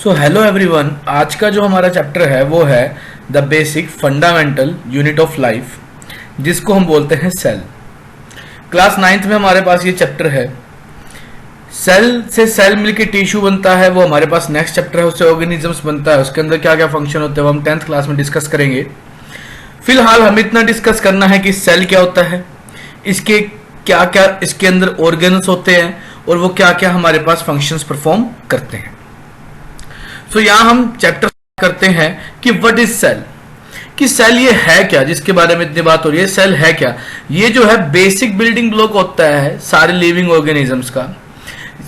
So hello everyone, आज का जो हमारा चैप्टर है वो है the basic fundamental unit of life, जिसको हम बोलते हैं सेल। क्लास 9th में हमारे पास ये चैप्टर है। सेल से सेल मिलकर टिश्यू बनता है, वो हमारे पास नेक्स्ट चैप्टर है। उससे ऑर्गेनिजम्स बनता है, उसके अंदर क्या क्या फंक्शन होते हैं वो हम 10th क्लास में डिस्कस करेंगे। फिलहाल हम इतना डिस्कस करना है कि सेल क्या होता है, इसके क्या क्या इसके अंदर ऑर्गेन्स होते हैं और वो क्या क्या हमारे पास फंक्शंस परफॉर्म करते हैं। तो यहां हम चैप्टर करते हैं कि व्हाट इज सेल, कि सेल ये है क्या, जिसके बारे में इतनी बात हो रही है। सेल है क्या? ये जो है बेसिक बिल्डिंग ब्लॉक होता है सारे लिविंग ऑर्गेनिजम्स का।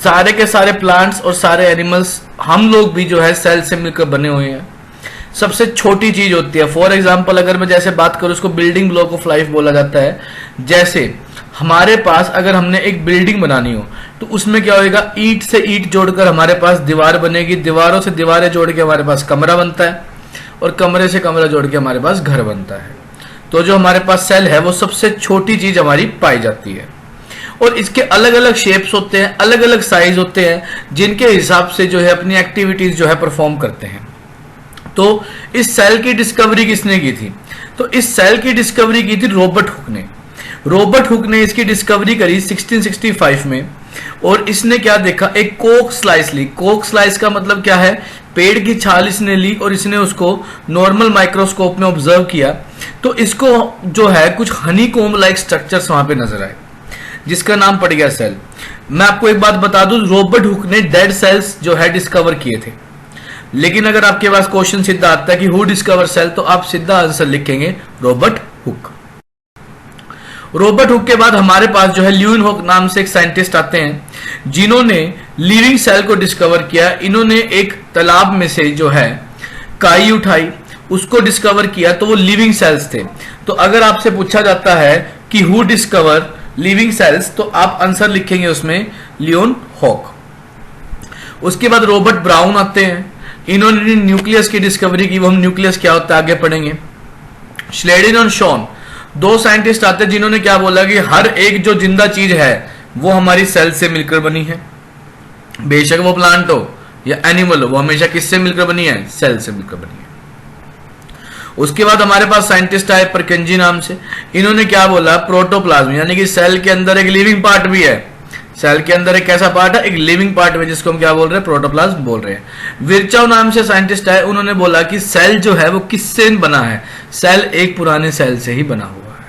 सारे के सारे प्लांट्स और सारे एनिमल्स, हम लोग भी जो है सेल से मिलकर बने हुए हैं। सबसे छोटी चीज होती है। फॉर एग्जाम्पल अगर मैं जैसे बात करूं, उसको बिल्डिंग ब्लॉक ऑफ लाइफ बोला जाता है। जैसे हमारे पास अगर हमने एक बिल्डिंग बनानी हो तो उसमें क्या होगा, ईंट से ईंट जोड़कर हमारे पास दीवार बनेगी, दीवारों से दीवारें जोड़ के हमारे पास कमरा बनता है और कमरे से कमरा जोड़ के हमारे पास घर बनता है। तो जो हमारे पास सेल है वो सबसे छोटी चीज हमारी पाई जाती है। और इसके अलग अलग शेप्स होते हैं, अलग अलग साइज होते हैं, जिनके हिसाब से जो है अपनी एक्टिविटीज जो है परफॉर्म करते हैं। तो इस सेल की डिस्कवरी किसने की थी? तो इस सेल की डिस्कवरी की थी रॉबर्ट हुक ने। रॉबर्ट हुक ने इसकी डिस्कवरी करी 1665 में। और इसने क्या देखा, एक कोक स्लाइस ली। कोक स्लाइस का मतलब क्या है, पेड़ की छाल इसने ली और इसने उसको नॉर्मल माइक्रोस्कोप में ऑब्जर्व किया। तो इसको जो है कुछ हनी कोम लाइक स्ट्रक्चर्स वहां पे नजर आए, जिसका नाम पड़ गया सेल। मैं आपको एक बात बता दूं, रॉबर्ट हुक ने डेड सेल्स जो है डिस्कवर किए थे। लेकिन अगर आपके पास क्वेश्चन सीधा आता है कि हु डिस्कवर सेल, तो आप सीधा आंसर लिखेंगे रॉबर्ट हुक। रॉबर्ट हुक के बाद हमारे पास जो है ल्यूवेनहॉक नाम से एक साइंटिस्ट आते हैं, जिन्होंने लिविंग सेल को डिस्कवर किया। इन्होंने एक तालाब में से जो है काई उठाई, उसको डिस्कवर किया, तो वो लिविंग सेल्स थे। तो अगर आपसे पूछा जाता है कि हु डिस्कवर लिविंग सेल्स, तो आप आंसर लिखेंगे उसमें ल्यूवेनहॉक। उसके बाद रॉबर्ट ब्राउन आते हैं, इन्होंने न्यूक्लियस की डिस्कवरी की। वो हम न्यूक्लियस क्या होता है आगे पढ़ेंगे। श्लेडिन और शॉन, दो साइंटिस्ट आते हैं जिन्होंने क्या बोला कि हर एक जो जिंदा चीज है वो हमारी सेल से मिलकर बनी है। बेशक वो प्लांट हो या एनिमल हो, वो हमेशा किससे मिलकर बनी है? सेल से मिलकर बनी है। उसके बाद हमारे पास साइंटिस्ट आए परकिंजी नाम से। इन्होंने क्या बोला, प्रोटोप्लाज्म, यानी कि सेल के अंदर एक लिविंग पार्ट भी है। सेल के अंदर एक कैसा पार्ट है? एक लिविंग पार्ट है, जिसको हम क्या बोल रहे हैं? प्रोटोप्लाज्म बोल रहे हैं। विर्चाउ नाम से साइंटिस्ट आए, उन्होंने बोला कि सेल जो है वो किससे बना है? सेल एक पुराने सेल से ही बना हुआ है,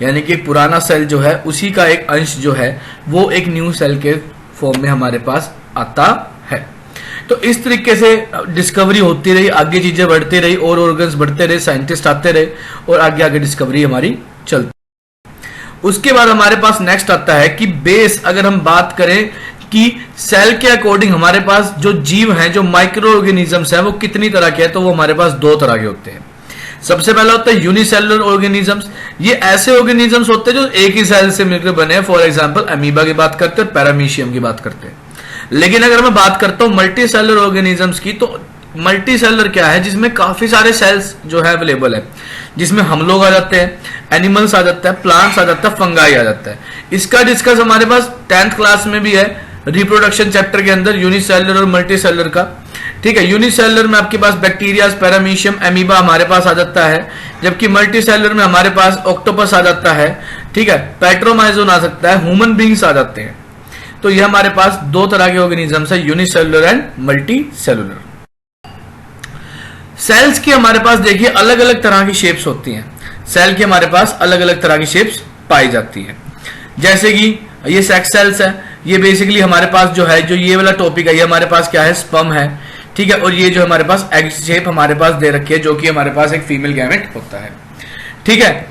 यानी कि एक पुराना सेल जो है उसी का एक अंश जो है वो एक न्यू सेल के फॉर्म में हमारे पास आता है। तो इस तरीके से डिस्कवरी होती रही, आगे चीजें बढ़ती रही और ऑर्गन्स बढ़ते रहे, साइंटिस्ट आते रहे और आगे आगे डिस्कवरी हमारी चलती। उसके बाद हमारे पास नेक्स्ट आता है कि बेस, अगर हम बात करें कि सेल के अकॉर्डिंग हमारे पास जो जीव हैं, जो माइक्रो ऑर्गेनिजम्स हैं, वो कितनी तरह के हैं? तो वो हमारे पास दो तरह के होते हैं। सबसे पहला होता है यूनिसेलुलर ऑर्गेनिजम्स। ये ऐसे ऑर्गेनिजम्स होते हैं जो एक ही सेल से मिलकर बने हैं। फॉर एग्जांपल अमीबा की बात करते हैं, पैरामीशियम की बात करते हैं। लेकिन अगर मैं बात करता हूं मल्टी सेलुलर ऑर्गेनिजम्स की, तो मल्टी सेलुलर क्या है? जिसमें काफी सारे सेल्स जो है अवेलेबल है, जिसमें हम लोग आ जाते हैं, एनिमल्स आ जाता है, प्लांट्स आ जाता है, फंगाई आ जाता है। इसका डिस्कस हमारे पास 10th क्लास में भी है, रिप्रोडक्शन चैप्टर के अंदर, यूनिसेलुलर और मल्टी सेलुलर का। ठीक है, यूनिसेलुलर में आपके पास बैक्टीरिया, पैरामीशियम, एमीबा हमारे पास आ जाता है, जबकि मल्टी सेलुलर में हमारे पास ऑक्टोपस आ जाता है। ठीक है, पैट्रोमाइजोन आ सकता है, ह्यूमन बींग्स आ जाते हैं। तो ये हमारे पास दो तरह के ऑर्गेनिजम्स है, unicellular and multicellular. Cells की हमारे पास देखिए अलग अलग तरह की शेप्स होती हैं। सेल की हमारे पास अलग अलग तरह की शेप्स पाई जाती है। जैसे कि ये सेक्स सेल्स है, ये बेसिकली हमारे पास जो है, जो ये वाला टॉपिक है, ये हमारे पास क्या है? स्पर्म है। ठीक है, और ये जो हमारे पास एग शेप हमारे पास दे रखी है, जो कि हमारे पास एक फीमेल गैमेट होता है। ठीक है,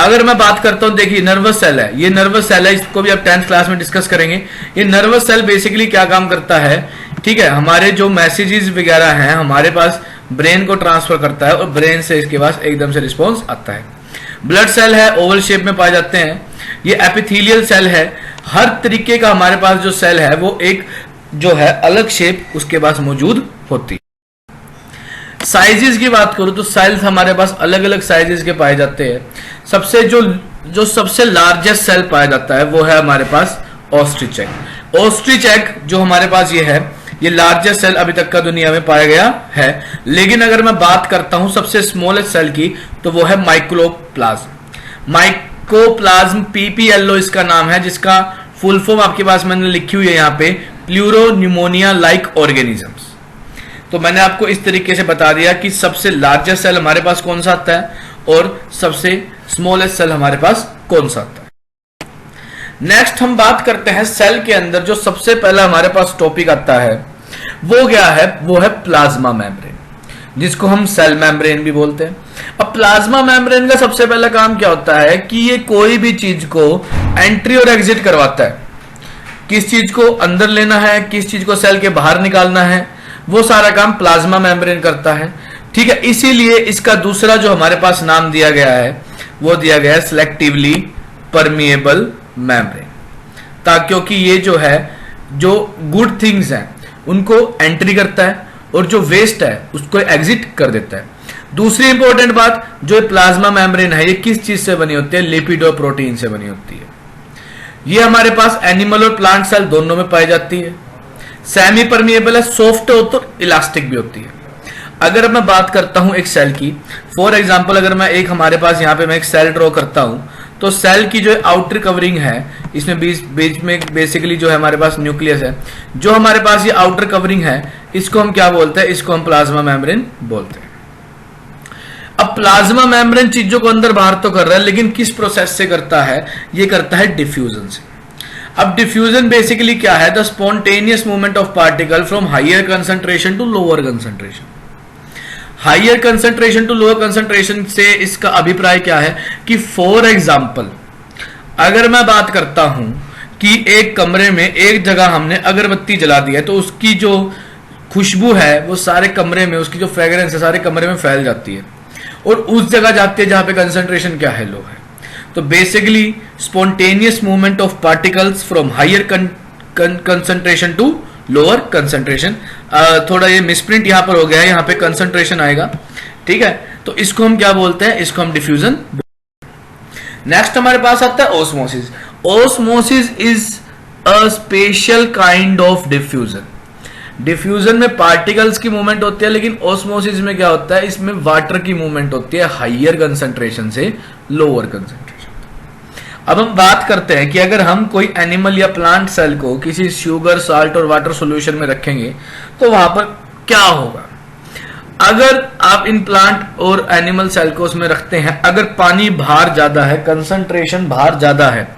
अगर मैं बात करता हूं, देखिए नर्वस सेल है, ये नर्वस सेल है, इसको भी आप 10th क्लास में डिस्कस करेंगे। ये नर्वस सेल बेसिकली क्या काम करता है? ठीक है, हमारे जो मैसेजेस वगैरह हैं हमारे पास ब्रेन को ट्रांसफर करता है और ब्रेन से इसके पास एकदम से रिस्पॉन्स आता है। ब्लड सेल है, ओवल शेप में पाए जाते हैं। ये एपिथेलियल सेल है। हर तरीके का हमारे पास जो सेल है वो एक जो है अलग शेप उसके पास मौजूद होती है। साइजेस की बात करूं तो सेल्स हमारे पास अलग अलग साइजेस के पाए जाते हैं। सबसे जो सबसे लार्जेस्ट सेल पाया जाता है वो है हमारे पास ऑस्ट्रिच एग। ऑस्ट्रिच एग जो हमारे पास ये है, ये लार्जेस्ट सेल अभी तक का दुनिया में पाया गया है। लेकिन अगर मैं बात करता हूं सबसे स्मॉलेस्ट सेल की, तो वो है माइक्रोप्लाज्म। माइक्रोप्लाज्म पीपीएलओ इसका नाम है, जिसका फुल फॉर्म आपके पास मैंने लिखी हुई है यहाँ पे, प्लूरोन्यूमोनिया लाइक ऑर्गेनिजम्स। तो मैंने आपको इस तरीके से बता दिया कि सबसे लार्जेस्ट सेल हमारे पास कौन सा आता है और सबसे स्मॉलेस्ट सेल हमारे पास कौन सा आता है। नेक्स्ट हम बात करते हैं सेल के अंदर जो सबसे पहला हमारे पास टॉपिक आता है वो क्या है, वो है प्लाज्मा मेम्ब्रेन, जिसको हम सेल मेम्ब्रेन भी बोलते हैं। अब प्लाज्मा मेम्ब्रेन का सबसे पहला काम क्या होता है कि ये कोई भी चीज को एंट्री और एग्जिट करवाता है। किस चीज को अंदर लेना है, किस चीज को सेल के बाहर निकालना है, वो सारा काम प्लाज्मा मेम्ब्रेन करता है। ठीक है, इसीलिए इसका दूसरा जो हमारे पास नाम दिया गया है वो दिया गया है सिलेक्टिवली परमिएबल मेम्ब्रेन, ताकि क्योंकि ये जो है जो गुड थिंग्स हैं उनको एंट्री करता है और जो वेस्ट है उसको एग्जिट कर देता है। दूसरी इंपॉर्टेंट बात, जो प्लाज्मा मेम्ब्रेन है ये किस चीज से बनी होती है, लिपिड और प्रोटीन से बनी होती है। ये हमारे पास एनिमल और प्लांट सेल दोनों में पाई जाती है। सेमी परमिएबल है, सॉफ्ट हो तो इलास्टिक भी होती है। अगर मैं बात करता हूं एक सेल की, फॉर एग्जांपल अगर मैं एक हमारे पास यहाँ पे मैं एक सेल ड्रॉ करता हूं, तो सेल की जो आउटर कवरिंग है इसमें बीच में बेसिकली जो है हमारे पास न्यूक्लियस है। जो हमारे पास ये आउटर कवरिंग है इसको हम क्या बोलते हैं, इसको हम प्लाज्मा मेम्ब्रेन बोलते हैं। अब प्लाज्मा मेम्ब्रेन चीजों को अंदर बाहर तो कर रहा है, लेकिन किस प्रोसेस से करता है, ये करता है डिफ्यूजन से। अब डिफ्यूजन बेसिकली क्या है, the spontaneous movement of particle from higher concentration to lower concentration. Higher concentration to lower concentration से इसका अभिप्राय क्या है कि फॉर एग्जाम्पल अगर मैं बात करता हूं कि एक कमरे में एक जगह हमने अगरबत्ती जला दी है, तो उसकी जो खुशबू है वो सारे कमरे में, उसकी जो फ्रेग्रेंस है सारे कमरे में फैल जाती है और उस जगह जाती है जहां पे कंसंट्रेशन क्या है, लो है। तो basically spontaneous movement of particles from higher concentration to lower concentration. थोड़ा ये मिसप्रिंट यहां पर हो गया है, यहां पे कंसंट्रेशन आएगा। ठीक है, तो इसको हम क्या बोलते हैं, इसको हम डिफ्यूजन। नेक्स्ट हमारे पास आता है osmosis. Osmosis is a special kind of diffusion. Diffusion में पार्टिकल्स की मूवमेंट होती है, लेकिन ओस्मोसिस में क्या होता है, इसमें वाटर की मूवमेंट होती है हाइयर कंसंट्रेशन से लोअर कंसंट्रेशन। अब हम बात करते हैं कि अगर हम कोई एनिमल या प्लांट सेल को किसी शुगर, साल्ट और वाटर सॉल्यूशन में रखेंगे तो वहां पर क्या होगा। अगर आप इन प्लांट और एनिमल सेल को उसमें रखते हैं, अगर पानी बाहर ज्यादा है, कंसंट्रेशन बाहर ज्यादा है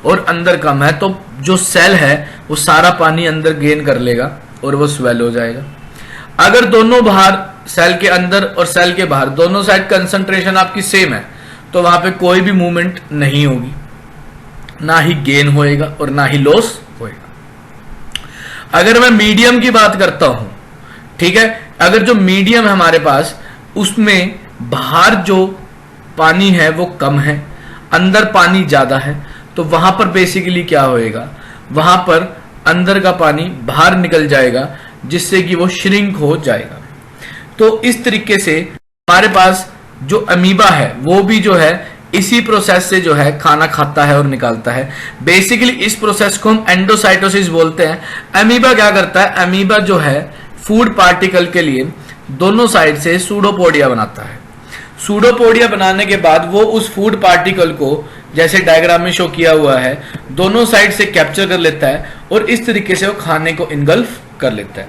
और अंदर कम है, तो जो सेल है वो सारा पानी अंदर गेन कर लेगा और वो स्वेल हो जाएगा। अगर दोनों बाहर, सेल के अंदर और सेल के बाहर दोनों साइड कंसंट्रेशन आपकी सेम है, तो वहां पे कोई भी मूवमेंट नहीं होगी, ना ही गेन होएगा और ना ही लॉस होएगा। अगर मैं मीडियम की बात करता हूं, ठीक है, अगर जो मीडियम है हमारे पास उसमें बाहर जो पानी है वो कम है, अंदर पानी ज्यादा है, तो वहां पर बेसिकली क्या होएगा, वहां पर अंदर का पानी बाहर निकल जाएगा जिससे कि वो श्रिंक हो जाएगा। तो इस तरीके से हमारे पास जो अमीबा है वो भी जो है इसी प्रोसेस से जो है खाना खाता है और निकालता है। बेसिकली इस प्रोसेस को हम एंडोसाइटोसिस बोलते हैं। अमीबा क्या करता है, अमीबा जो है फूड पार्टिकल के लिए दोनों साइड से सूडोपोडिया बनाता है। सूडोपोडिया बनाने के बाद वो उस फूड पार्टिकल को, जैसे डायग्राम में शो किया हुआ है, दोनों साइड से कैप्चर कर लेता है और इस तरीके से वो खाने को इनगल्फ कर लेता है।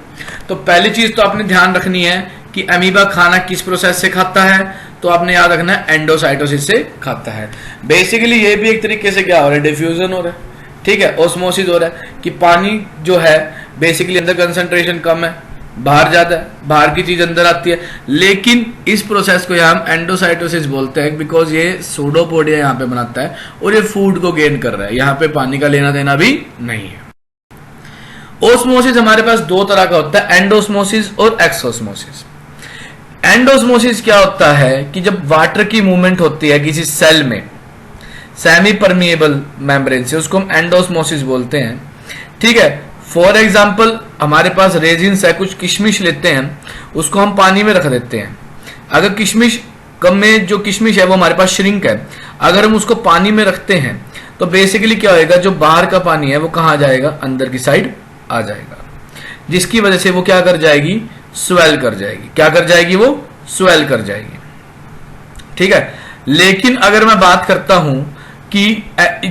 तो पहली चीज तो आपने ध्यान रखनी है कि अमीबा खाना किस प्रोसेस से खाता है, तो आपने याद रखना है एंडोसाइटोसिस से खाता है। बेसिकली ये भी एक तरीके से क्या हो रहा है, डिफ्यूजन हो रहा है। ठीक है, ओस्मोसिस हो रहा है कि पानी जो है बेसिकली अंदर कंसंट्रेशन कम है, बाहर ज्यादा है, बाहर की चीज अंदर आती है। लेकिन इस प्रोसेस को यहाँ हम एंडोसाइटोसिस बोलते हैं बिकॉज ये सूडोपोडिया यहाँ पे बनाता है और ये फूड को गेन कर रहा है, यहाँ पे पानी का लेना देना भी नहीं है। ओस्मोसिस हमारे पास दो तरह का होता है, एंडोस्मोसिस और एक्सोस्मोसिस। एंडोस्मोसिस क्या होता है कि जब वाटर की मूवमेंट होती है किसी सेल में सेमी परमिएबल मेम्ब्रेन से, उसको हम एंडोस्मोसिस बोलते हैं। ठीक है, फॉर एग्जाम्पल हमारे पास रेजिन्स है, कुछ किशमिश लेते हैं, उसको हम पानी में रख देते हैं। अगर किशमिश कम में जो किशमिश है वो हमारे पास श्रिंक है, अगर हम उसको पानी में रखते हैं तो बेसिकली क्या होएगा, जो बाहर का पानी है वो कहाँ आ जाएगा, अंदर की साइड आ जाएगा। जिसकी वजह से वो क्या कर जाएगी, स्वेल कर जाएगी। क्या कर जाएगी, वो स्वेल कर जाएगी। ठीक है, लेकिन अगर मैं बात करता हूं कि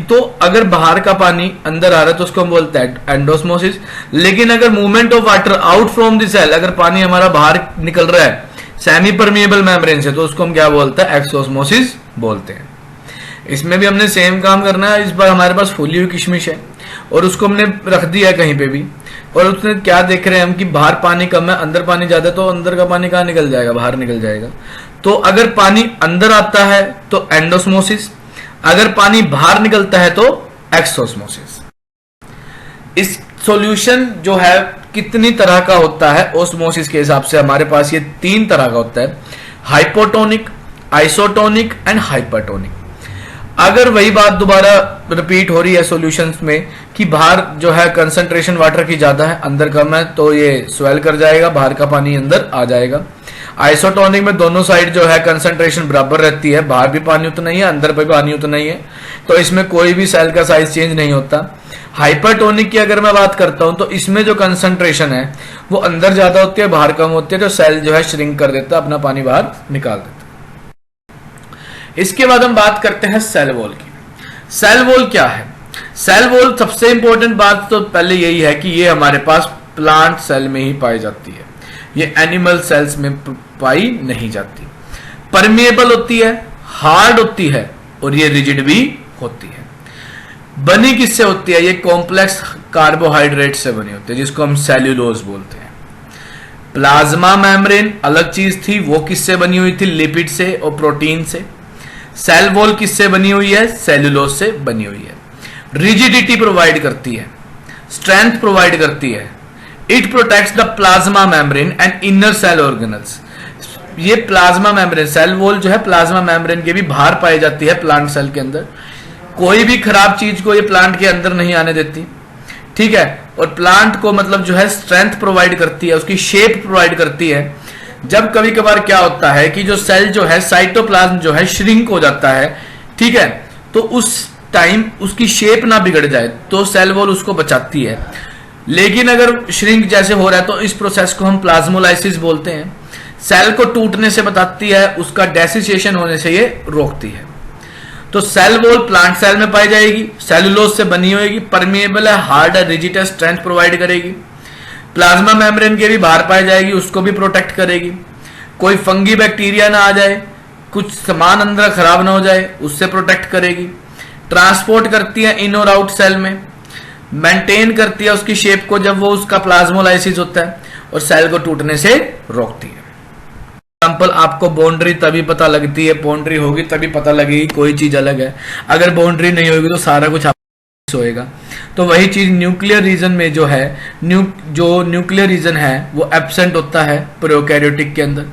तो अगर बाहर का पानी अंदर आ रहा है तो उसको हम बोलते हैं एंडोस्मोसिस, लेकिन अगर movement of water out from the cell, अगर पानी हमारा बाहर निकल रहा है सेमी परमिएबल मेम्ब्रेन से, तो उसको हम क्या बोलते हैं, एक्सोस्मोसिस बोलते हैं। इसमें भी हमने सेम काम करना है। इस बार हमारे पास फूली हुई किशमिश है और उसको हमने रख दिया है कहीं पे भी, और उसने क्या देख रहे हैं हम कि बाहर पानी कम है, अंदर पानी ज्यादा है, तो अंदर का पानी कहाँ निकल जाएगा, बाहर निकल जाएगा। तो अगर पानी अंदर आता है तो एंडोस्मोसिस, अगर पानी बाहर निकलता है तो एक्सोस्मोसिस। इस सॉल्यूशन जो है कितनी तरह का होता है ओस्मोसिस के हिसाब से, हमारे पास ये 3 तरह का होता है, हाइपोटोनिक, आइसोटोनिक एंड हाइपरटोनिक। अगर वही बात दोबारा रिपीट हो रही है सॉल्यूशंस में कि बाहर जो है कंसंट्रेशन वाटर की ज्यादा है, अंदर कम है, तो ये स्वेल कर जाएगा, बाहर का पानी अंदर आ जाएगा। आइसोटोनिक में दोनों साइड जो है कंसंट्रेशन बराबर रहती है, बाहर भी पानी उतना ही है, अंदर भी पानी उतना ही है, तो इसमें कोई भी सेल का साइज चेंज नहीं होता। हाइपरटोनिक की अगर मैं बात करता हूं तो इसमें जो कंसंट्रेशन है वो अंदर ज्यादा होती है, बाहर कम होती है, तो सेल जो है श्रिंक कर देता है, अपना पानी बाहर निकाल देता है। इसके बाद हम बात करते हैं सेल वॉल की। सेल वॉल क्या है? सेल वॉल सबसे इंपॉर्टेंट बात तो पहले यही है कि ये हमारे पास प्लांट सेल में ही पाई जाती है, ये एनिमल सेल्स में पाई नहीं जाती। परमिएबल होती है, हार्ड होती है और ये रिजिड भी होती है। बनी किससे होती है? ये कॉम्प्लेक्स कार्बोहाइड्रेट से बनी होती है, जिसको हम सेल्यूलोज बोलते हैं। प्लाज्मा मेम्ब्रेन अलग चीज थी, वो किससे बनी हुई थी? लिपिड से और प्रोटीन से। सेल वॉल किससे बनी हुई है? सेल्यूलोज से बनी हुई है। रिजिडिटी प्रोवाइड करती है, स्ट्रेंथ प्रोवाइड करती है। It protects the plasma membrane and inner cell organelles. ये प्लाज्मा मेम्ब्रेन, सेल वॉल जो है प्लाज्मा मेम्ब्रेन के भी बाहर पाई जाती है प्लांट सेल के अंदर। कोई भी खराब चीज को ये प्लांट के अंदर नहीं आने देती, ठीक है। और प्लांट को मतलब जो है स्ट्रेंथ प्रोवाइड करती है, उसकी शेप प्रोवाइड करती है। जब कभी कभार क्या होता है कि जो सेल जो है, साइटोप्लाज्म जो है श्रिंक हो जाता है, ठीक है, तो उस टाइम उसकी शेप ना बिगड़ जाए तो सेल वॉल उसको बचाती है। लेकिन अगर श्रिंक जैसे हो रहा है तो इस प्रोसेस को हम प्लाज्मोलाइसिस बोलते हैं। सेल को टूटने से बताती है, उसका डेसिसिएशन होने से ये रोकती है। तो सेल वॉल प्लांट सेल में पाई जाएगी, सेलुलोज से बनी होगी, परमिएबल है, हार्ड है, रिजिड है, स्ट्रेंथ प्रोवाइड करेगी। प्लाज्मा मेम्ब्रेन के भी बाहर पाई जाएगी, उसको भी प्रोटेक्ट करेगी। कोई फंगी बैक्टीरिया ना आ जाए, कुछ सामान अंदर खराब ना हो जाए, उससे प्रोटेक्ट करेगी। ट्रांसपोर्ट करती है इन और आउट सेल में, मेंटेन करती है उसकी शेप को जब वो उसका प्लाज्मोलाइसिस होता है, और सेल को टूटने से रोकती है। एग्जाम्पल, आपको बाउंड्री तभी पता लगती है, बाउंड्री होगी तभी पता लगेगी कोई चीज अलग है। अगर बाउंड्री नहीं होगी तो सारा कुछ होएगा। तो वही चीज न्यूक्लियर रीजन में जो है, जो न्यूक्लियर रीजन है वो एब्सेंट होता है प्रोकैरियोटिक के अंदर,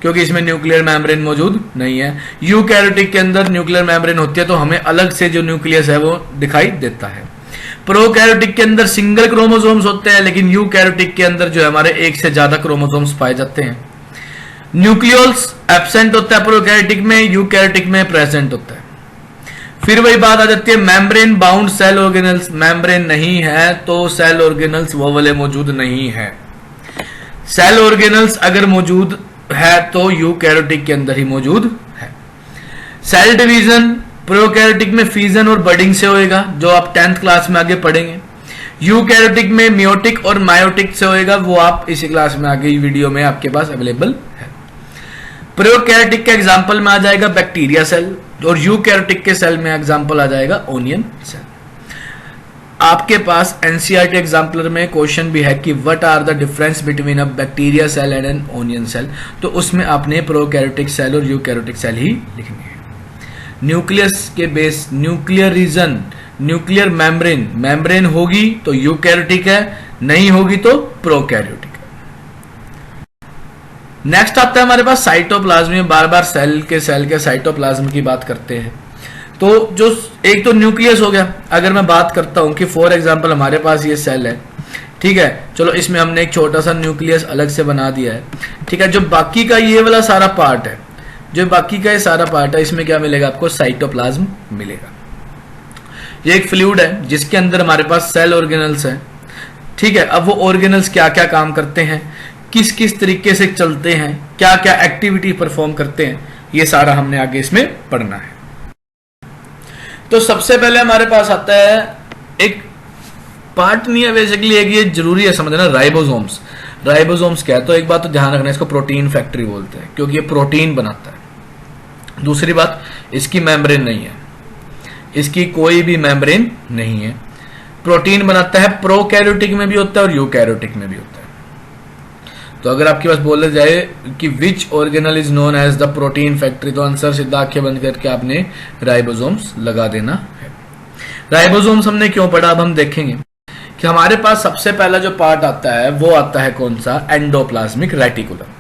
क्योंकि इसमें न्यूक्लियर मेम्ब्रेन मौजूद नहीं है। यूकैरियोटिक के अंदर न्यूक्लियर मेम्ब्रेन होती है, तो हमें अलग से जो न्यूक्लियस है वो दिखाई देता है। प्रोकैरियोटिक के अंदर सिंगल क्रोमोसोम्स होते हैं, लेकिन यूकैरियोटिक के अंदर जो है हमारे एक से ज्यादा क्रोमोसोम्स पाए जाते हैं। न्यूक्लियोल्स एब्सेंट होता है प्रोकैरियोटिक में, यूकैरियोटिक में प्रेजेंट होता है। फिर वही बात आ जाती है membrane bound cell organelles. Membrane नहीं है तो सेल ऑर्गेनल्स वो वाले मौजूद नहीं है। सेल ऑर्गेनल्स अगर मौजूद है तो यूकैरियोटिक के अंदर ही मौजूद है। सेल डिवीजन प्रोकैरियोटिक में फिजन और बडिंग से होएगा, जो आप 10th क्लास में आगे पढ़ेंगे। यूकैरियोटिक में मियोटिक और मायोटिक से होएगा, वो आप इसी क्लास में आगे वीडियो में आपके पास अवेलेबल है। प्रोकैरियोटिक के एग्जांपल में आ जाएगा बैक्टीरिया सेल, और यूकैरियोटिक के सेल में एग्जांपल आ जाएगा ओनियन सेल। आपके पास एनसीईआरटी एग्जाम्पलर में क्वेश्चन भी है कि what are the difference between a bacteria cell and an onion cell, तो उसमें आपने प्रोकैरियोटिक सेल और यूकैरियोटिक सेल ही लिखनी है। न्यूक्लियस के base, nuclear region, nuclear membrane, membrane होगी तो यूकैरियोटिक है, नहीं होगी तो प्रोकैरियोटिक। नेक्स्ट आता है हमारे पास साइटोप्लाज्म में। बार बार सेल के साइटोप्लाज्म की बात करते हैं। तो जो एक तो न्यूक्लियस हो गया, अगर मैं बात करता हूं कि फॉर एग्जांपल हमारे पास ये सेल है, ठीक है, चलो इसमें हमने एक छोटा सा न्यूक्लियस अलग से बना दिया है, ठीक है। जो बाकी का ये वाला सारा पार्ट है, जो बाकी का ये सारा पार्ट है, इसमें क्या मिलेगा आपको? साइटोप्लाज्म मिलेगा। ये एक फ्लूइड है जिसके अंदर हमारे पास सेल ऑर्गेनल्स है, ठीक है, अब वो ऑर्गेनल्स क्या क्या काम करते हैं, किस किस तरीके से चलते हैं, क्या क्या एक्टिविटी परफॉर्म करते हैं, ये सारा हमने आगे इसमें पढ़ना है। तो सबसे पहले हमारे पास आता है एक पार्ट नहीं है बेसिकली, एक ये जरूरी है समझना, राइबोसोम्स। राइबोसोम्स क्या है, तो एक बात तो ध्यान रखना, इसको प्रोटीन फैक्ट्री बोलते हैं क्योंकि ये प्रोटीन बनाता है। दूसरी बात, इसकी मेम्ब्रेन नहीं है, इसकी कोई भी मेम्ब्रेन नहीं है। प्रोटीन बनाता है, प्रोकैरियोटिक में भी होता है और यूकैरियोटिक में भी होता है। तो अगर आपके पास बोला जाए कि which organelle is known as the protein factory, तो आंसर सीधा आंखें बंद करके आपने राइबोसोम्स लगा देना है। राइबोसोम्स हमने क्यों पढ़ा, अब हम देखेंगे कि हमारे पास सबसे पहला जो पार्ट आता है वो आता है कौन सा, एंडोप्लाज्मिक रेटिकुलम,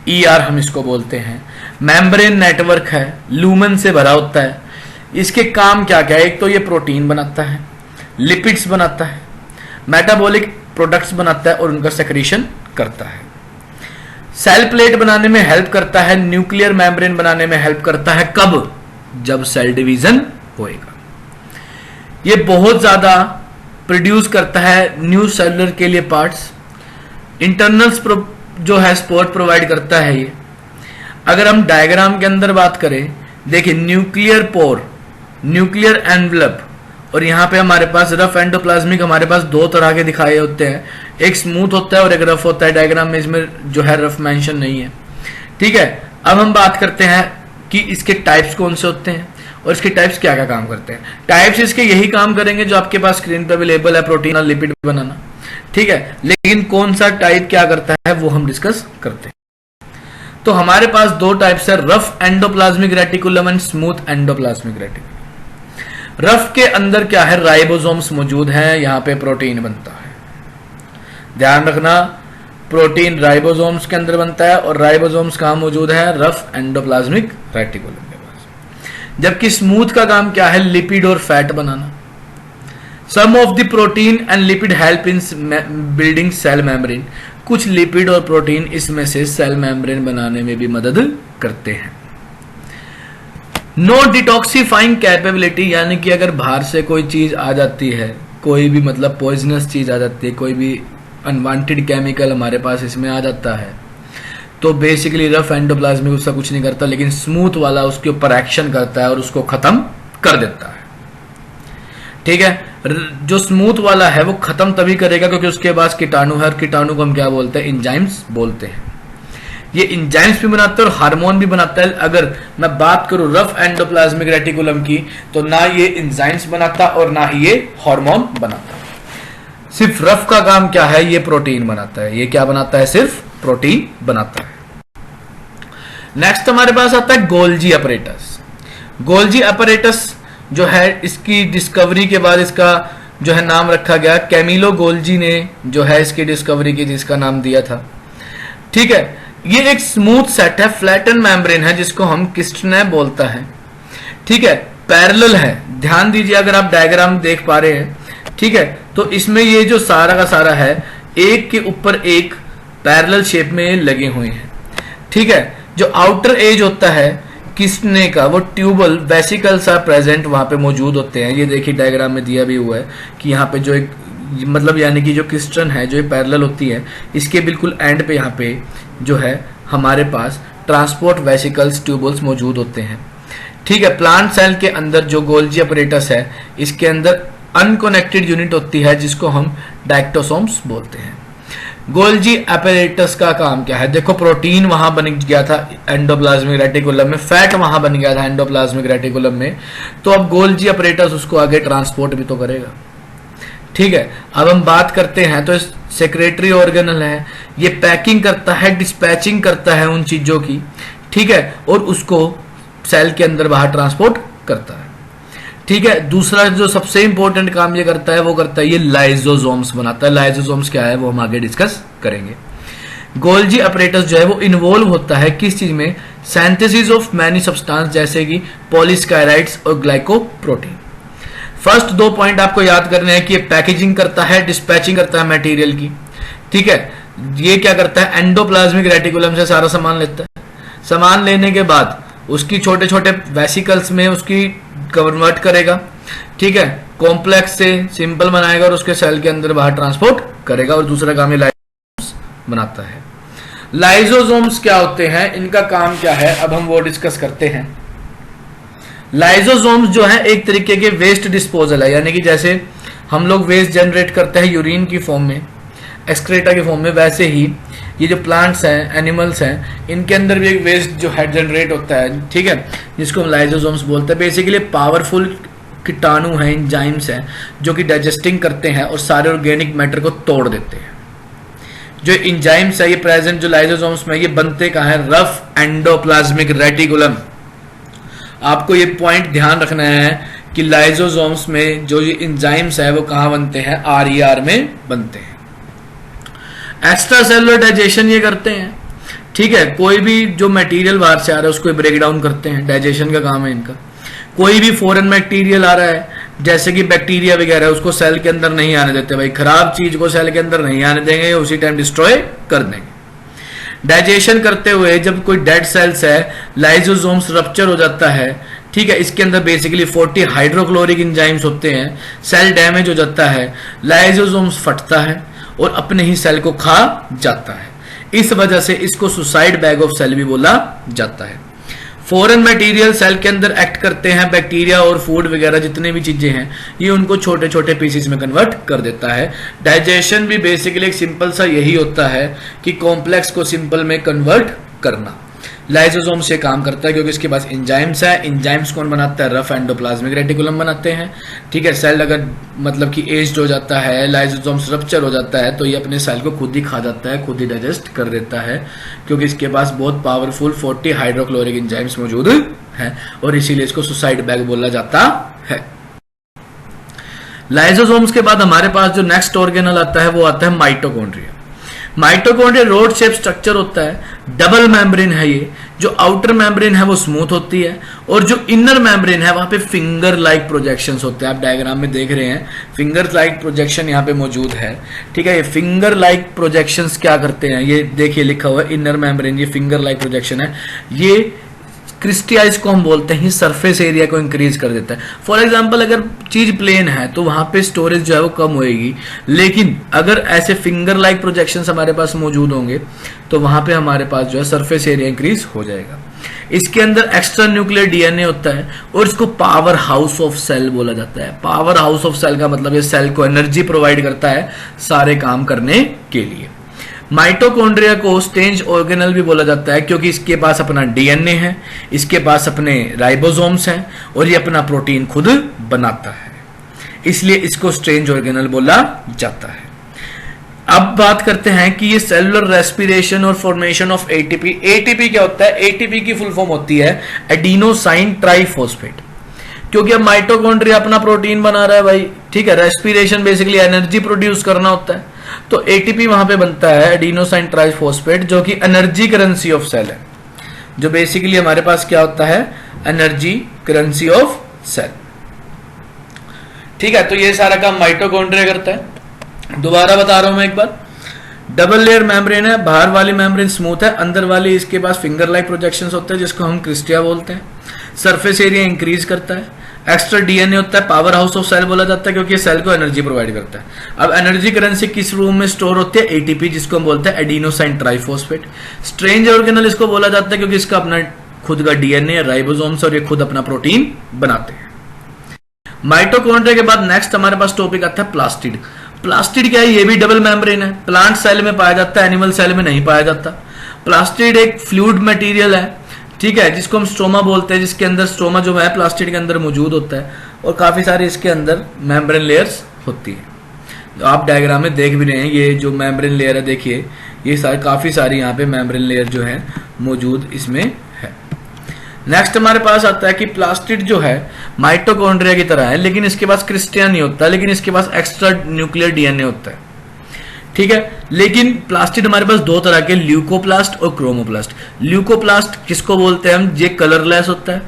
ER हम इसको बोलते हैं। मेम्ब्रेन नेटवर्क है, लूमेन से भरा होता है। इसके काम क्या क्या है, एक तो ये प्रोटीन बनाता है, लिपिड्स बनाता है, मेटाबॉलिक प्रोडक्ट्स बनाता है और उनका सेक्रेशन करता है। सेल प्लेट बनाने में हेल्प करता है, न्यूक्लियर मेम्ब्रेन बनाने में हेल्प करता है। कब, जब सेल डिवीजन होएगा। ये बहुत ज्यादा प्रोड्यूस करता है न्यू सेलुलर के लिए पार्ट्स। इंटरनल्स जो है सपोर्ट प्रोवाइड करता है ये। अगर हम डायग्राम के अंदर बात करें, देखिए न्यूक्लियर पोर, न्यूक्लियर एनवलप, और यहाँ पे हमारे पास रफ एंडोप्लाज्मिक, हमारे पास दो तरह के दिखाए होते हैं, एक स्मूथ होता है और एक रफ होता है। डायग्राम में इसमें जो है रफ मेंशन नहीं है, ठीक है। अब हम बात करते हैं कि इसके टाइप्स कौन से होते हैं और इसके टाइप्स क्या क्या काम करते हैं। टाइप्स इसके यही काम करेंगे जो आपके पास स्क्रीन पे अवेलेबल है, प्रोटीन और लिपिड बनाना, ठीक है। लेकिन कौन सा टाइप क्या करता है वो हम डिस्कस करते हैं। तो हमारे पास दो टाइप्स है, rough endoplasmic reticulum and smooth endoplasmic reticulum. Rough के अंदर क्या है, राइबोसोम्स मौजूद हैं, यहां पे प्रोटीन बनता है। ध्यान रखना, प्रोटीन राइबोसोम्स के अंदर बनता है और राइबोसोम्स कहां मौजूद है, रफ एंडोप्लाज्मिक रेटिकुलम के पास। जबकि स्मूथ का काम क्या है, लिपिड और फैट बनाना। Some of the protein and lipid help in building cell membrane. कुछ लिपिड और प्रोटीन इसमें से सेल मेम्ब्रेन बनाने में भी मदद करते हैं। नो डिटॉक्सिफाइंग कैपेबिलिटी, यानी कि अगर बाहर से कोई चीज आ जाती है, कोई भी मतलब पॉइजनस चीज आ जाती है, कोई भी अनवांटेड केमिकल हमारे पास इसमें आ जाता है, तो बेसिकली रफ एंडोप्लाज्मिक उसका कुछ नहीं करता, लेकिन स्मूथ वाला उसके ऊपर एक्शन करता है और उसको खत्म कर देता है, ठीक है। जो स्मूथ वाला है वो खत्म तभी करेगा क्योंकि उसके पास कीटाणु है, और कीटाणु को हम क्या बोलते हैं, एंजाइम्स बोलते हैं। ये एंजाइम्स भी बनाता है और हार्मोन भी बनाता है। अगर मैं बात करूं रफ एंडोप्लाज्मिक रेटिकुलम की, तो ना ये एंजाइम्स बनाता और ना ही ये हार्मोन बनाता। सिर्फ रफ का काम क्या है, ये प्रोटीन बनाता है। ये क्या बनाता है, सिर्फ प्रोटीन बनाता है। नेक्स्ट हमारे पास आता है गोल्जी अपरेटस। गोल्जी अपरेटस जो है, इसकी डिस्कवरी के बाद इसका जो है नाम रखा गया, कैमिलो गोल्जी ने जो है इसकी डिस्कवरी की, जिसका नाम दिया था, ठीक है। ये एक स्मूथ सेट है, फ्लैटन मेम्ब्रेन है, जिसको हम किस्टने बोलता है, ठीक है। पैरेलल है, ध्यान दीजिए अगर आप डायग्राम देख पा रहे हैं, ठीक है। तो इसमें ये जो सारा का सारा है, एक के ऊपर एक पैरेलल शेप में लगे हुए हैं, ठीक है। जो आउटर एज होता है किस्टने का, वो ट्यूबल वेसिकल्स आर प्रेजेंट वहां पे मौजूद होते हैं। ये देखिए डायग्राम में दिया भी हुआ है कि यहाँ पे जो एक मतलब यानी कि जो क्रिस्टन है, जो पैरेलल होती है, इसके बिल्कुल एंड पे यहाँ पे जो है हमारे पास ट्रांसपोर्ट वेसिकल्स ट्यूबल्स मौजूद होते हैं, ठीक है। प्लांट सेल के अंदर जो गोल्जी अपरेटस है, इसके अंदर अनकनेक्टेड यूनिट होती है जिसको हम डायक्टोसोम्स बोलते हैं। गोल्जी अपरेटस का काम क्या है, देखो प्रोटीन वहां बन गया था एंडोप्लाज्मिक रेटिकुलम में, फैट वहां बन गया था एंडोप्लाज्मिक रेटिकुलम में, तो अब गोल्जी अपरेटस उसको आगे ट्रांसपोर्ट भी तो करेगा, ठीक है। अब हम बात करते हैं, तो सेक्रेटरी ऑर्गेनल है, ये पैकिंग करता है, डिस्पैचिंग करता है उन चीजों की, ठीक है, और उसको सेल के अंदर बाहर ट्रांसपोर्ट करता है, ठीक है। दूसरा जो सबसे इंपॉर्टेंट काम ये करता है, वो करता है ये लाइजोसोम्स बनाता है। लाइजोसोम्स क्या है वो हम आगे डिस्कस करेंगे। गोल्जी अपरेटस जो है वो इन्वॉल्व होता है किस चीज में, सिंथेसिस ऑफ मैनी सब्सटेंस, जैसे कि पॉलीस्काराइड्स और ग्लाइकोप्रोटीन। फर्स्ट दो पॉइंट आपको याद करने हैं कि ये पैकेजिंग करता है, डिस्पैचिंग करता है मटेरियल की, ठीक है। ये क्या करता है, एंडोप्लाज्मिक रेटिकुलम से सारा सामान लेता है, सामान लेने के बाद उसकी छोटे छोटे वेसिकल्स में उसकी कन्वर्ट करेगा, ठीक है, कॉम्प्लेक्स से सिंपल बनाएगा और उसके सेल के अंदर बाहर ट्रांसपोर्ट करेगा, और दूसरा काम ये लाइसोसोम्स बनाता है। लाइसोसोम्स क्या होते हैं, इनका काम क्या है, अब हम वो डिस्कस करते हैं। लाइसोसोम्स जो है एक तरीके के वेस्ट डिस्पोजल है, यानी कि जैसे हम लोग वेस्ट जनरेट करते हैं यूरिन की फॉर्म में, एक्सक्रेटा की फॉर्म में, वैसे ही ये जो प्लांट्स हैं, एनिमल्स हैं, इनके अंदर भी एक वेस्ट जो है जनरेट होता है, ठीक है, जिसको हम लाइसोसोम्स बोलते हैं। बेसिकली पावरफुल कीटाणु हैं, एंजाइम्स हैं, जो कि डाइजेस्टिंग करते हैं और सारे ऑर्गेनिक मैटर को तोड़ देते हैं। जो एंजाइम्स है ये प्रेजेंट जो लाइसोसोम्स में, ये बनते कहाँ है, रफ एंडोप्लाज्मिक रेटिकुलम। आपको ये पॉइंट ध्यान रखना है कि लाइसोसोम्स में जो ये एंजाइम्स है वो कहाँ बनते हैं, RER में बनते हैं। एक्स्ट्रा सेलुलर डाइजेशन ये करते हैं, ठीक है, कोई भी जो मटेरियल बाहर से आ रहा है उसको ब्रेक डाउन करते हैं, डाइजेशन का काम है इनका। कोई भी फॉरेन मटेरियल आ रहा है जैसे कि बैक्टीरिया वगैरह, उसको सेल के अंदर नहीं आने देते भाई, खराब चीज को सेल के अंदर नहीं आने देंगे, उसी टाइम डिस्ट्रॉय कर देंगे। डाइजेशन करते हुए जब कोई डेड सेल्स है, लाइसोसोम्स रप्चर हो जाता है, ठीक है, इसके अंदर बेसिकली 40 हाइड्रोक्लोरिक एंजाइम्स होते हैं, सेल डैमेज हो जाता है, लाइसोसोम्स फटता है और अपने ही सेल को खा जाता है। इस वजह से इसको सुसाइड बैग ऑफ सेल भी बोला जाता है। फॉरेन मटेरियल सेल के अंदर एक्ट करते हैं, बैक्टीरिया और फूड वगैरह जितने भी चीजें हैं, ये उनको छोटे छोटे पीसेस में कन्वर्ट कर देता है। डाइजेशन भी बेसिकली एक सिंपल सा यही होता है कि कॉम्प्लेक्स को सिंपल में कन्वर्ट करना। लाइसोसोम से काम करता है क्योंकि इसके पास एंजाइम्स है। एंजाइम्स कौन बनाता है, रफ एंडोप्लाज्मिक रेटिकुलम बनाते हैं, ठीक है। सेल अगर मतलब कि एज्ड हो जाता है, लाइसोसोम्स रप्चर हो जाता है, तो ये अपने सेल को खुद ही खा जाता है, खुद ही डाइजेस्ट कर देता है, क्योंकि इसके पास बहुत पावरफुल 40 हाइड्रोक्लोरिक एंजाइम्स मौजूद हैं और इसीलिए इसको सुसाइड बैग बोला जाता है। लाइसोसोम्स के बाद हमारे पास जो नेक्स्ट ऑर्गेनल आता है वो आता है mitochondria. Mitochondria rod shape structure होता है, डबल मेम्ब्रेन है ये। जो आउटर मेम्ब्रेन है वो स्मूथ होती है और जो इनर मेम्ब्रेन है वहां पे फिंगर लाइक प्रोजेक्शंस होते हैं। आप डायग्राम में देख रहे हैं फिंगर लाइक प्रोजेक्शन यहाँ पे मौजूद है, ठीक है। ये फिंगर लाइक प्रोजेक्शंस क्या करते हैं, ये देखिए लिखा हुआ है इनर मेम्ब्रेन, ये फिंगर लाइक प्रोजेक्शन है। ये क्रिस्टियाइज को हम बोलते हैं, सरफेस एरिया को इंक्रीज कर देता है। फॉर एग्जांपल अगर चीज प्लेन है तो वहां पे स्टोरेज जो है वो कम होएगी, लेकिन अगर ऐसे फिंगर लाइक प्रोजेक्शंस हमारे पास मौजूद होंगे तो वहां पे हमारे पास जो है सरफेस एरिया इंक्रीज हो जाएगा। इसके अंदर एक्स्ट्रा न्यूक्लियर डीएनए होता है और इसको पावर हाउस ऑफ सेल बोला जाता है। पावर हाउस ऑफ सेल का मतलब ये सेल को एनर्जी प्रोवाइड करता है सारे काम करने के लिए। माइटोकॉन्ड्रिया को स्टेंज ऑर्गेनल भी बोला जाता है क्योंकि इसके पास अपना डीएनए है, इसके पास अपने राइबोसोम्स हैं और ये अपना प्रोटीन खुद बनाता है, इसलिए इसको स्ट्रेंज ऑर्गेनल बोला जाता है। अब बात करते हैं कि ये सेलुलर रेस्पिरेशन और फॉर्मेशन ऑफ एटीपी। एटीपी क्या होता है, एटीपी की फुल फॉर्म होती है एडिनोसाइन ट्राइफॉस्फेट। क्योंकि अब माइटोकॉन्ड्रिया अपना प्रोटीन बना रहा है भाई, ठीक है। रेस्पिरेशन बेसिकली एनर्जी प्रोड्यूस करना होता है, तो एटीपी वहां पे बनता है एडिनोसाइन ट्राइफॉस्फेट, जो कि एनर्जी करेंसी ऑफ सेल है। जो बेसिकली हमारे पास क्या होता है, एनर्जी करेंसी ऑफ सेल, ठीक है। तो ये सारा काम माइटोकॉन्ड्रिया करता है। दोबारा बता रहा हूं मैं एक बार, डबल लेयर मेम्ब्रेन है, बाहर वाली मेम्ब्रेन स्मूथ है, अंदर वाली इसके पास फिंगर लाइक प्रोजेक्शंस होते हैं जिसको हम क्रिस्टिया बोलते हैं। सरफेस एरिया इंक्रीज करता है, एक्स्ट्रा डीएनए होता है, पावर हाउस ऑफ सेल बोला जाता है क्योंकि ये सेल को एनर्जी प्रोवाइड करता है। अब एनर्जी करेंसी किस रूम में स्टोर होती है, एटीपी, जिसको हम बोलते हैं एडिनोसाइन ट्राइफॉस्फेट। स्ट्रेंज ऑर्गेनल इसको बोला जाता है क्योंकि इसका अपना खुद का डीएनए, राइबोसोम्स और ये खुद अपना प्रोटीन बनाते हैं। माइटोकॉन्ड्रिया के बाद नेक्स्ट हमारे पास टॉपिक आता है प्लास्टिड। प्लास्टिड क्या है, ये भी डबल मेम्ब्रेन है, प्लांट सेल में पाया जाता है, एनिमल सेल में नहीं पाया जाता। प्लास्टिड एक फ्लूइड मटेरियल है, ठीक है, जिसको हम स्ट्रोमा बोलते हैं, जिसके अंदर स्ट्रोमा जो है प्लास्टिड के अंदर मौजूद होता है और काफी सारी इसके अंदर मेम्ब्रेन लेयर्स होती है। आप डायग्राम में देख भी रहे हैं, ये जो मेम्ब्रेन लेयर है देखिए, ये काफी सारी यहाँ पे मेम्ब्रेन लेयर जो है मौजूद इसमें है। नेक्स्ट हमारे पास आता है कि प्लास्टिड जो है माइटोकॉन्ड्रिया की तरह है, लेकिन इसके पास क्रिस्टिया नहीं होता, लेकिन इसके पास एक्स्ट्रा न्यूक्लियर डीएनए होता है, ठीक है। लेकिन प्लास्टिड हमारे पास दो तरह के, ल्यूकोप्लास्ट और क्रोमोप्लास्ट। ल्यूकोप्लास्ट किसको बोलते हैं हम, ये कलरलेस होता है,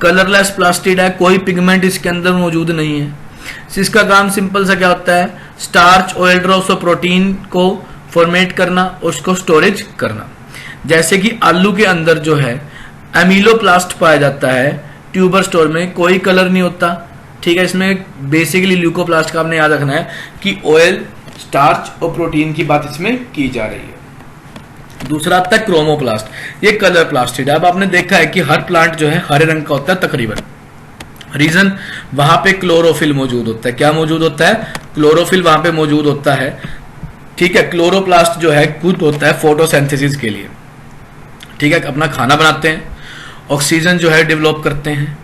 कलरलेस प्लास्टिड है, कोई पिगमेंट इसके अंदर मौजूद नहीं है। इसका काम सिंपल सा क्या होता है, स्टार्च, ऑयल ड्रॉप्स और प्रोटीन को फॉर्मेट करना और उसको स्टोरेज करना। जैसे कि आलू के अंदर जो है एमिलोप्लास्ट पाया जाता है ट्यूबर स्टोर में, कोई कलर नहीं होता, ठीक है। इसमें बेसिकली ल्यूकोप्लास्ट का आपने याद रखना है कि ऑयल, स्टार्च और प्रोटीन की बात इसमें की जा रही है। दूसरा आता है क्रोमोप्लास्ट, ये कलर प्लास्टिड है। अब आपने देखा है कि हर प्लांट जो है हरे रंग का होता है तकरीबन, रीजन वहां पे क्लोरोफिल मौजूद होता है। क्या मौजूद होता है? क्लोरोफिल वहां पे मौजूद होता है, ठीक है। क्लोरोप्लास्ट जो है खुद होता है फोटोसिंथेसिस के लिए, ठीक है, अपना खाना बनाते हैं, ऑक्सीजन जो है डेवलप करते हैं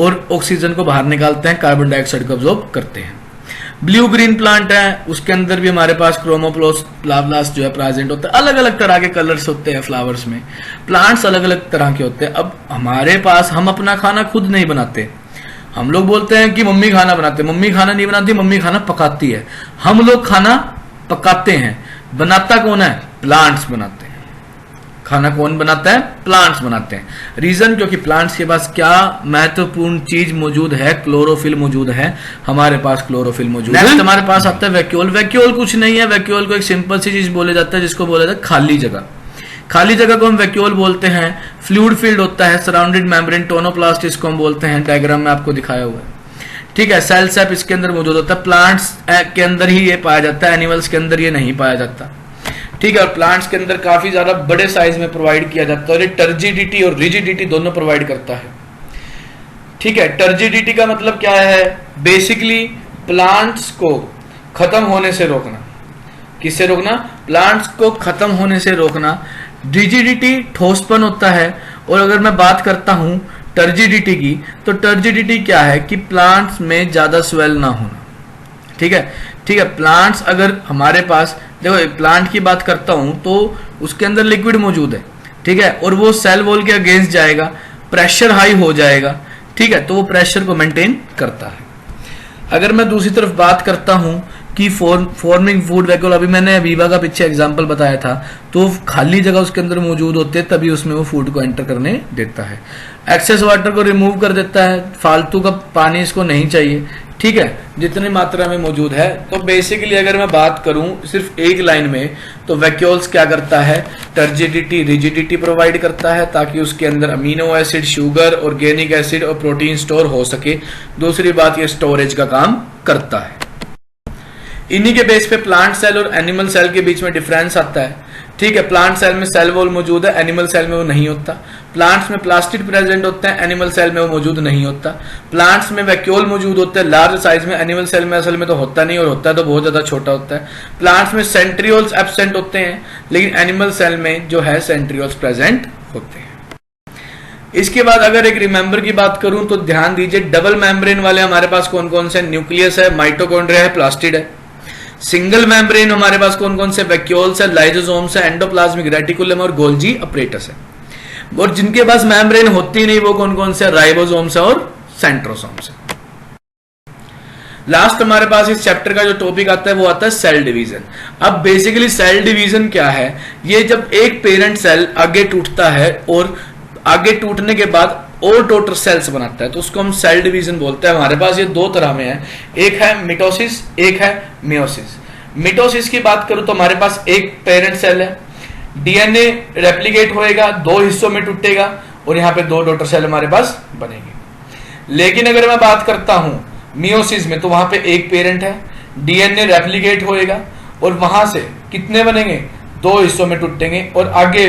और ऑक्सीजन को बाहर निकालते हैं, कार्बन डाइऑक्साइड को अब्सॉर्ब करते हैं। ब्लू ग्रीन प्लांट है, उसके अंदर भी हमारे पास क्रोमोप्लास्ट जो है प्रेजेंट होता है। अलग अलग तरह के कलर्स होते हैं फ्लावर्स में, प्लांट्स अलग अलग तरह के होते हैं। अब हमारे पास हम अपना खाना खुद नहीं बनाते, हम लोग बोलते हैं कि मम्मी खाना बनाते, मम्मी खाना नहीं बनाती, मम्मी खाना पकाती है। हम लोग खाना पकाते हैं, बनाता कौन है? प्लांट्स बनाते हैं। खाना कौन बनाता है? प्लांट्स बनाते हैं। रीजन क्योंकि प्लांट्स के पास क्या महत्वपूर्ण चीज मौजूद है? क्लोरोफिल मौजूद है। हमारे पास क्लोरोफिल मौजूद है। हमारे पास आता है वैक्यूल। वैक्यूल कुछ नहीं है, वैक्यूल को एक सिंपल सी चीज बोले जाता है जिसको बोला जाता है खाली जगह। खाली जगह को हम वैक्यूल बोलते हैं। फ्लूइड फील्ड होता है, सराउंडेड मेम्ब्रेन, टोनोप्लास्ट इसको हम बोलते हैं, डायग्राम में आपको दिखाया हुआ है, ठीक है। सेल सेप इसके अंदर मौजूद होता है। प्लांट्स के अंदर ही ये पाया जाता है, एनिमल्स के अंदर ये नहीं पाया जाता, ठीक है। और प्लांट्स के अंदर काफी ज्यादा बड़े साइज में प्रोवाइड किया जाता है और ये टर्जिडिटी और रिजिडिटी दोनों प्रोवाइड करता है, ठीक है। टर्जिडिटी का मतलब क्या है? बेसिकली प्लांट्स को खत्म होने से रोकना। किससे रोकना? प्लांट्स को खत्म होने से रोकना। रिजिडिटी ठोसपन होता है। और अगर मैं बात करता हूं टर्जिडिटी की, तो टर्जिडिटी क्या है कि प्लांट्स में ज्यादा स्वेल ना होना, ठीक है, ठीक है। प्लांट्स अगर हमारे पास, देखो प्लांट की बात करता हूं तो उसके अंदर लिक्विड मौजूद है, ठीक है, और वो सेल वॉल के अगेंस्ट जाएगा, प्रेशर हाई हो जाएगा, ठीक है, तो वो प्रेशर को मेंटेन करता है। अगर मैं दूसरी तरफ बात करता हूं कि फॉर्मिंग फूड वैक्यूल, अभी मैंने अवीवा का पीछे एग्जांपल बताया था, तो खाली जगह उसके अंदर मौजूद होते हैं तभी उसमें वो फूड को एंटर करने देता है। एक्सेस वाटर को रिमूव कर देता है, फालतू का पानी इसको नहीं चाहिए, ठीक है, जितनी मात्रा में मौजूद है। तो बेसिकली अगर मैं बात करूं सिर्फ एक लाइन में, तो वैक्यूल्स क्या करता है? टर्जिडिटी, रिजिडिटी प्रोवाइड करता है ताकि उसके अंदर amino acid, sugar, organic acid और प्रोटीन स्टोर हो सके। दूसरी बात, ये स्टोरेज का काम करता है। इन्हीं के बेस पे प्लांट सेल और एनिमल सेल के बीच में डिफरेंस आता है, ठीक है। प्लांट सेल में सेल वॉल मौजूद है, एनिमल सेल में वो नहीं होता। प्लांट्स में प्लास्टिड प्रेजेंट होता है, एनिमल सेल में वो मौजूद नहीं होता। प्लांट्स में वैक्यूल मौजूद होते हैं लार्ज साइज में, एनिमल सेल में असल में तो होता नहीं, और होता है तो बहुत ज्यादा छोटा होता है। प्लांट्स में सेंट्रियोल्स एब्सेंट होते हैं, लेकिन एनिमल सेल में जो है सेंट्रियोल्स प्रेजेंट होते हैं। इसके बाद अगर एक रिमेंबर की बात करूं तो ध्यान दीजिए, डबल मेम्ब्रेन वाले हमारे पास कौन कौन से? न्यूक्लियस है, माइटोकॉन्ड्रिया है, प्लास्टिड है। सिंगल मेम्ब्रेन हमारे पास कौन कौन से? वैक्यूल्स है, लाइसोसोम्स है, एंडोप्लाज्मिक रेटिकुलम और गोल्जी अपरेटस है। और जिनके पास मेम्ब्रेन होती नहीं वो कौन कौन से? राइबोसोम्स है और सेंट्रोसोम्स है। लास्ट हमारे पास इस चैप्टर का जो टॉपिक आता है वो आता है सेल डिवीजन। अब बेसिकली सेल डिवीजन क्या है? ये जब एक पेरेंट सेल आगे टूटता है और आगे टूटने के बाद और डॉटर सेल्स बनाता है, तो उसको हम सेल डिवीजन बोलते हैं। हमारे पास ये दो तरह में है, एक है मिटोसिस, एक है मियोसिस। मिटोसिस की बात करूं तो हमारे पास एक पेरेंट सेल है, डीएनए रेप्लिकेट होएगा, दो हिस्सों में टूटेगा और यहाँ पे दो डॉटर सेल हमारे पास बनेगी। लेकिन अगर मैं बात करता हूं मियोसिस में, तो वहां पे एक पेरेंट है, डीएनए रेप्लिकेट होएगा और वहां से कितने बनेंगे? दो हिस्सों में टूटेंगे और आगे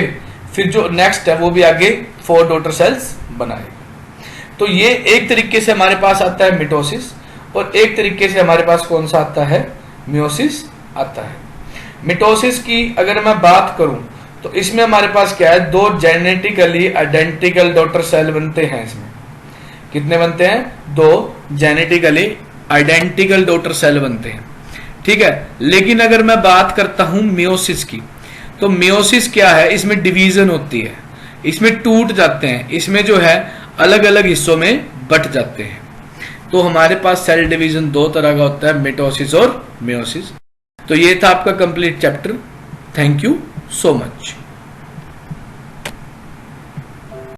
फिर जो नेक्स्ट है वो भी आगे 4 डॉटर सेल्स बनाएगा। तो ये एक तरीके से हमारे पास आता है मिटोसिस और एक तरीके से हमारे पास कौन सा आता है? मियोसिस आता है। मिटोसिस की अगर मैं बात करूं तो इसमें हमारे पास क्या है? दो जेनेटिकली आइडेंटिकल डॉटर सेल बनते हैं। इसमें कितने बनते हैं? दो जेनेटिकली आइडेंटिकल डॉटर सेल बनते हैं, ठीक है। लेकिन अगर मैं बात करता हूं मियोसिस की, तो मियोसिस क्या है? इसमें डिवीजन होती है, इसमें टूट जाते हैं, इसमें जो है अलग अलग हिस्सों में बट जाते हैं। तो हमारे पास सेल डिवीजन दो तरह का होता है, मिटोसिस और मियोसिस। तो ये था आपका complete chapter. Thank you so much.